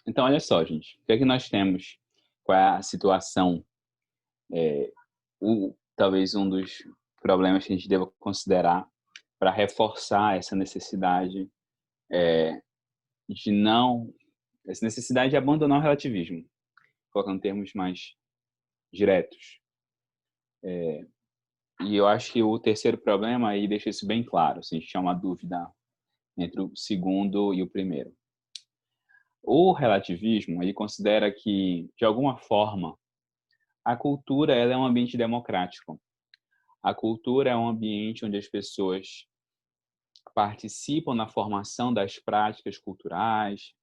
Então, olha só, gente. O que é que nós temos? Qual é a situação? Talvez um dos problemas que a gente deva considerar para reforçar essa necessidade de não... Essa necessidade de abandonar o relativismo, colocando termos mais diretos. E eu acho que o terceiro problema aí deixa isso bem claro, se a gente tiver uma dúvida entre o segundo e o primeiro. O relativismo, ele considera que, de alguma forma, a cultura ela é um ambiente democrático. A cultura é um ambiente onde as pessoas participam na formação das práticas culturais,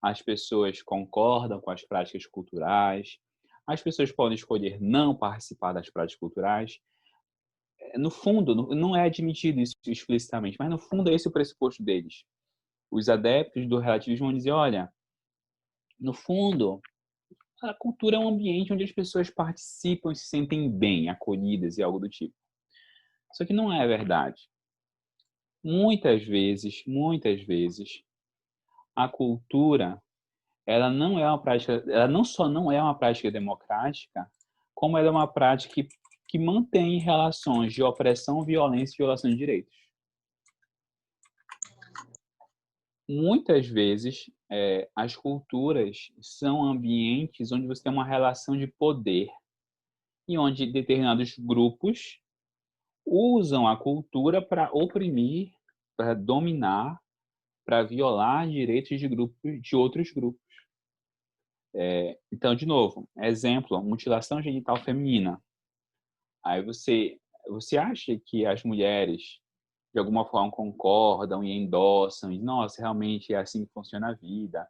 as pessoas concordam com as práticas culturais, as pessoas podem escolher não participar das práticas culturais. No fundo, não é admitido isso explicitamente, mas no fundo é esse o pressuposto deles. Os adeptos do relativismo vão dizer, olha, no fundo, a cultura é um ambiente onde as pessoas participam e se sentem bem, acolhidas e algo do tipo. Só que não é verdade. Muitas vezes, a cultura, ela não é uma prática, ela não só não é uma prática democrática, como ela é uma prática que mantém relações de opressão, violência e violação de direitos. Muitas vezes, as culturas são ambientes onde você tem uma relação de poder e onde determinados grupos usam a cultura para oprimir, para dominar, para violar direitos de outros grupos. Então, de novo, exemplo, mutilação genital feminina. Aí você acha que as mulheres de alguma forma concordam e endossam, e nossa, realmente é assim que funciona a vida.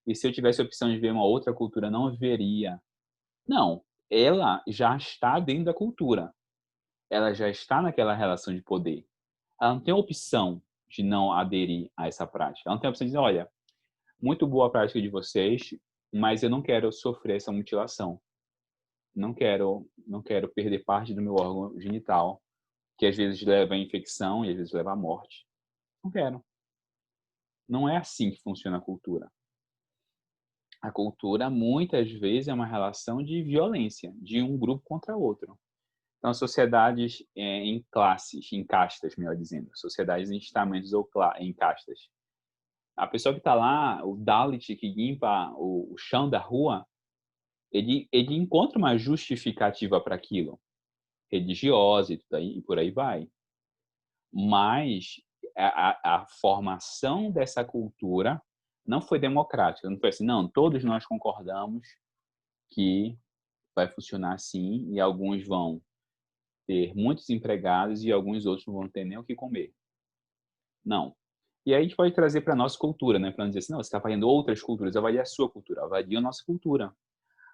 E se eu tivesse a opção de ver uma outra cultura, não viveria. Não, ela já está dentro da cultura. Ela já está naquela relação de poder. Ela não tem opção de não aderir a essa prática. Ela não tem a opção de dizer, olha, muito boa a prática de vocês, mas eu não quero sofrer essa mutilação. Não quero perder parte do meu órgão genital, que às vezes leva à infecção e às vezes leva à morte. Não quero. Não é assim que funciona a cultura. A cultura, muitas vezes, é uma relação de violência, de um grupo contra outro. Então, sociedades em classes, em castas, melhor dizendo. Sociedades em estamentos ou em castas. A pessoa que está lá, o Dalit que limpa o chão da rua, ele encontra uma justificativa para aquilo, religiosa e por aí vai. Mas a formação dessa cultura não foi democrática. Não foi assim, não, todos nós concordamos que vai funcionar assim e alguns vão ter muitos empregados e alguns outros não vão ter nem o que comer. Não. E aí a gente pode trazer para a nossa cultura, né? Para não dizer assim, não, você está fazendo outras culturas, avalie a sua cultura, avalie a nossa cultura.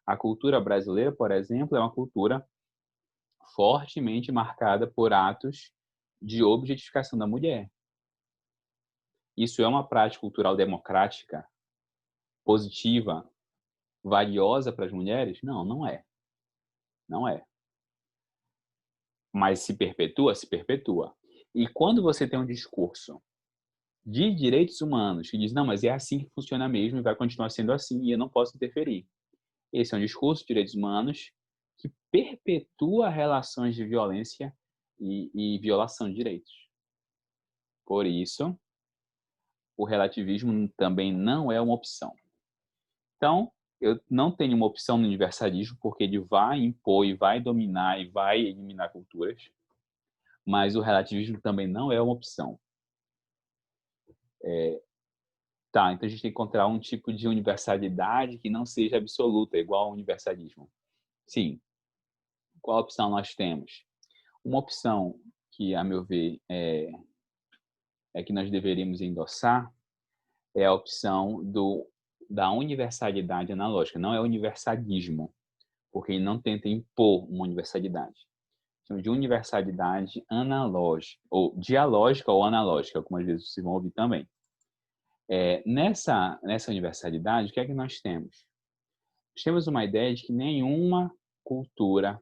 A cultura brasileira, por exemplo, é uma cultura fortemente marcada por atos de objetificação da mulher. Isso é uma prática cultural democrática, positiva, valiosa para as mulheres? Não, não é. Não é. Mas se perpetua? Se perpetua. E quando você tem um discurso de direitos humanos que diz, não, mas é assim que funciona mesmo e vai continuar sendo assim e eu não posso interferir. Esse é um discurso de direitos humanos que perpetua relações de violência e violação de direitos. Por isso, o relativismo também não é uma opção. Então, eu não tenho uma opção no universalismo, porque ele vai impor e vai dominar e vai eliminar culturas, mas o relativismo também não é uma opção. Tá, então a gente tem que encontrar um tipo de universalidade que não seja absoluta, igual ao universalismo. Sim. Qual opção nós temos? Uma opção que, a meu ver, é que nós deveríamos endossar é a opção da universalidade analógica. Não é universalismo, porque ele não tenta impor uma universalidade. Chama de universalidade analógica, ou dialógica ou analógica, como às vezes vocês vão ouvir também. Nessa universalidade, o que é que nós temos? Nós temos uma ideia de que nenhuma cultura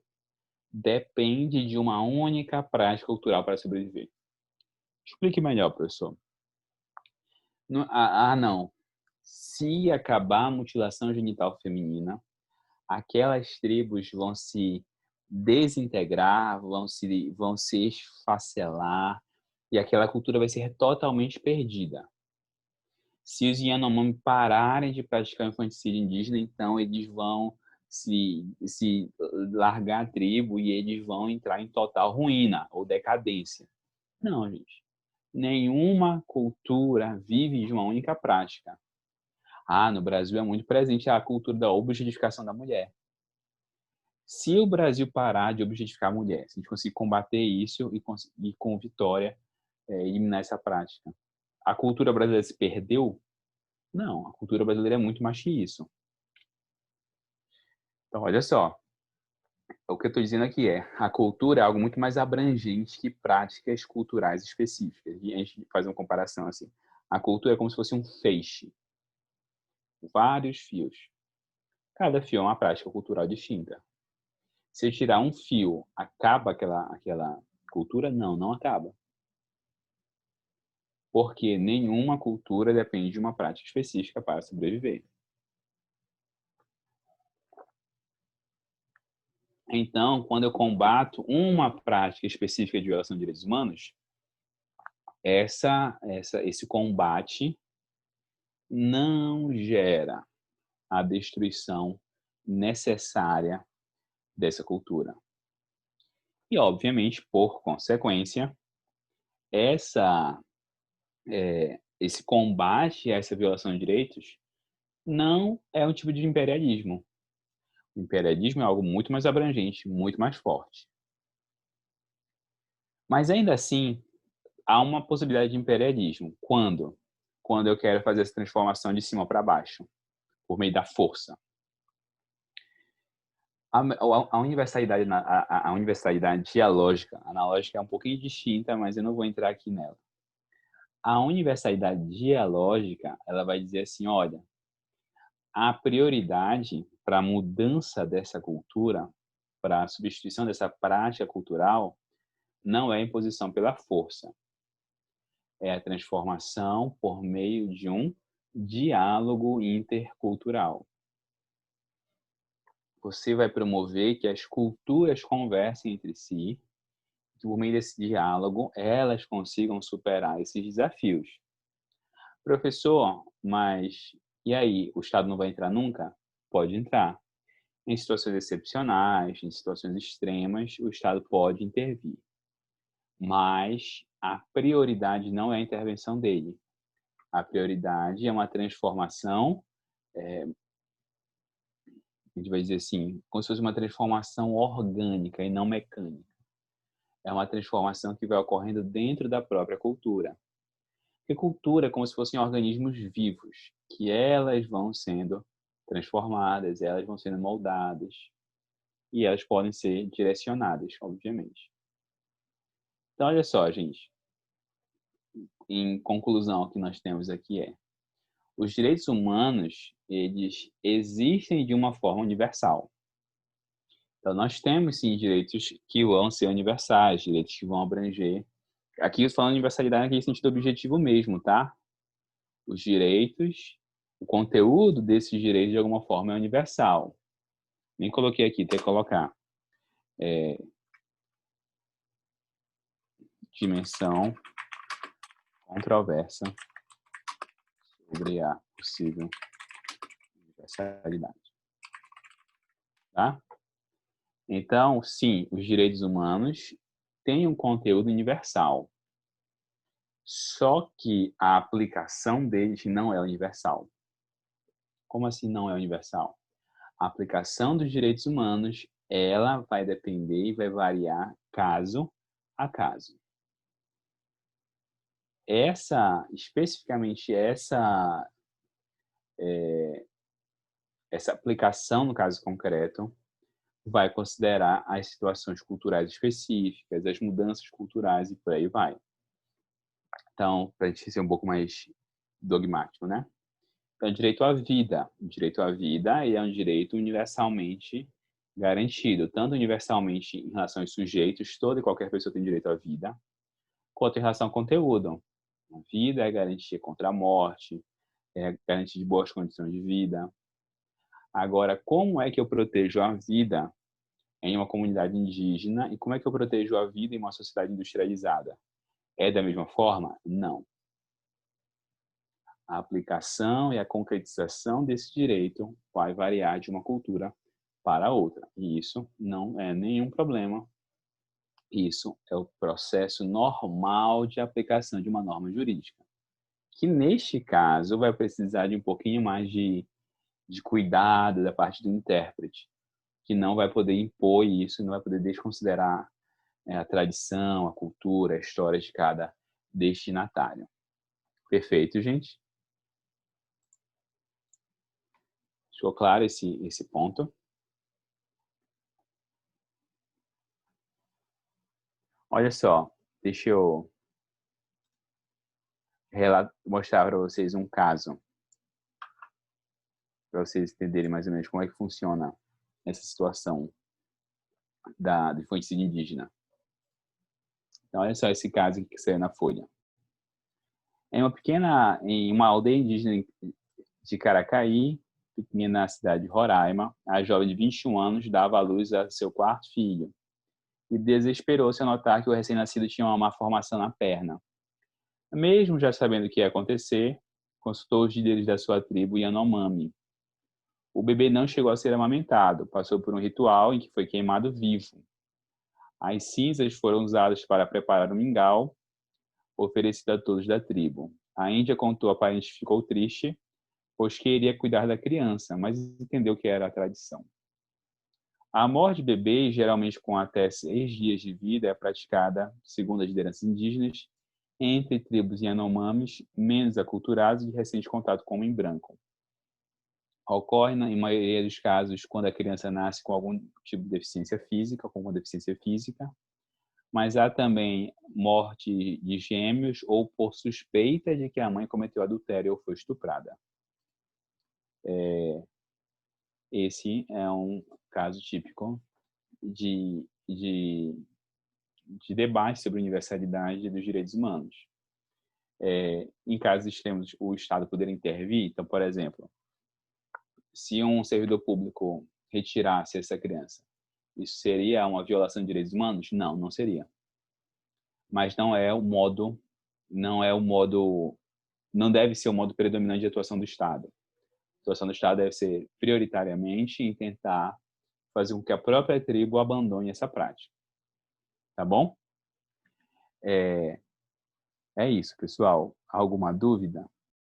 depende de uma única prática cultural para sobreviver. Explique melhor, professor. Não. Se acabar a mutilação genital feminina, aquelas tribos vão se desintegrar, vão se esfacelar, e aquela cultura vai ser totalmente perdida. Se os Yanomami pararem de praticar o infanticídio indígena, então eles vão se largar a tribo e eles vão entrar em total ruína ou decadência. Não, gente. Nenhuma cultura vive de uma única prática. No Brasil é muito presente a cultura da objetificação da mulher. Se o Brasil parar de objetificar a mulher, se a gente conseguir combater isso e conseguir, com vitória, eliminar essa prática, a cultura brasileira se perdeu? Não, a cultura brasileira é muito mais que isso. Então, olha só, o que eu estou dizendo aqui a cultura é algo muito mais abrangente que práticas culturais específicas. E a gente faz uma comparação assim. A cultura é como se fosse um feixe. Vários fios. Cada fio é uma prática cultural distinta. Se eu tirar um fio, acaba aquela cultura? Não, não acaba. Porque nenhuma cultura depende de uma prática específica para sobreviver. Então, quando eu combato uma prática específica de violação de direitos humanos, esse combate não gera a destruição necessária dessa cultura. E, obviamente, por consequência, esse combate a essa violação de direitos não é um tipo de imperialismo. O imperialismo é algo muito mais abrangente, muito mais forte. Mas ainda assim, há uma possibilidade de imperialismo. Quando? Quando eu quero fazer essa transformação de cima para baixo, por meio da força. A universalidade dialógica, analógica é um pouquinho distinta, mas eu não vou entrar aqui nela. A universalidade dialógica, ela vai dizer assim, olha, a prioridade para a mudança dessa cultura, para a substituição dessa prática cultural, não é a imposição pela força. É a transformação por meio de um diálogo intercultural. Você vai promover que as culturas conversem entre si, que por meio desse diálogo elas consigam superar esses desafios. Professor, mas e aí, o Estado não vai entrar nunca? Pode entrar. Em situações excepcionais, em situações extremas, o Estado pode intervir. Mas a prioridade não é a intervenção dele. A prioridade é uma transformação, a gente vai dizer assim, como se fosse uma transformação orgânica e não mecânica. É uma transformação que vai ocorrendo dentro da própria cultura. Porque cultura é como se fossem organismos vivos, que elas vão sendo transformadas, elas vão sendo moldadas e elas podem ser direcionadas, obviamente. Então, olha só, gente. Em conclusão, o que nós temos aqui os direitos humanos, eles existem de uma forma universal. Então, nós temos, sim, direitos que vão ser universais, direitos que vão abranger. Aqui, falando universalidade naquele sentido objetivo mesmo, tá? Os direitos, o conteúdo desses direitos, de alguma forma, é universal. Nem coloquei aqui, tem que colocar. Dimensão controversa sobre a possível universalidade. Tá? Então, sim, os direitos humanos têm um conteúdo universal. Só que a aplicação deles não é universal. Como assim não é universal? A aplicação dos direitos humanos, ela vai depender e vai variar caso a caso. Especificamente essa aplicação, no caso concreto, vai considerar as situações culturais específicas, as mudanças culturais e por aí vai. Então, para a gente ser um pouco mais dogmático, né? Então, direito à vida. O direito à vida é um direito universalmente garantido, tanto universalmente em relação aos sujeitos, toda e qualquer pessoa tem direito à vida, quanto em relação ao conteúdo. A vida é garantia contra a morte, garantia de boas condições de vida. Agora, como é que eu protejo a vida em uma comunidade indígena e como é que eu protejo a vida em uma sociedade industrializada? É da mesma forma? Não. A aplicação e a concretização desse direito vai variar de uma cultura para outra. E isso não é nenhum problema. Isso é o processo normal de aplicação de uma norma jurídica, que neste caso vai precisar de um pouquinho mais de cuidado da parte do intérprete, que não vai poder impor isso, não vai poder desconsiderar a tradição, a cultura, a história de cada destinatário. Perfeito, gente? Ficou claro esse ponto? Olha só, deixa eu mostrar para vocês um caso, para vocês entenderem mais ou menos como é que funciona essa situação do infanticídio indígena. Então, olha só esse caso que saiu na Folha. Em uma aldeia indígena de Caracaí, pequena cidade de Roraima, a jovem de 21 anos dava à luz a seu quarto filho e desesperou-se ao notar que o recém-nascido tinha uma má formação na perna. Mesmo já sabendo o que ia acontecer, consultou os líderes da sua tribo Yanomami. O bebê não chegou a ser amamentado, passou por um ritual em que foi queimado vivo. As cinzas foram usadas para preparar o mingau, oferecido a todos da tribo. A Índia contou a parente ficou triste, pois queria cuidar da criança, mas entendeu que era a tradição. A morte de bebês, geralmente com até 6 dias de vida, é praticada, segundo as lideranças indígenas, entre tribos Yanomamis menos aculturadas e de recente contato com o homem branco. Ocorre, em maioria dos casos, quando a criança nasce com algum tipo de deficiência física, com uma deficiência física, mas há também morte de gêmeos ou por suspeita de que a mãe cometeu adultério ou foi estuprada. Esse é um caso típico de debate sobre a universalidade dos direitos humanos. Em casos extremos, o Estado poderia intervir. Então, por exemplo, se um servidor público retirasse essa criança, isso seria uma violação de direitos humanos? Não, não seria. Mas não deve ser o modo predominante de atuação do Estado. A atuação do Estado deve ser prioritariamente em tentar fazer com que a própria tribo abandone essa prática. Tá bom? É isso, pessoal. Alguma dúvida?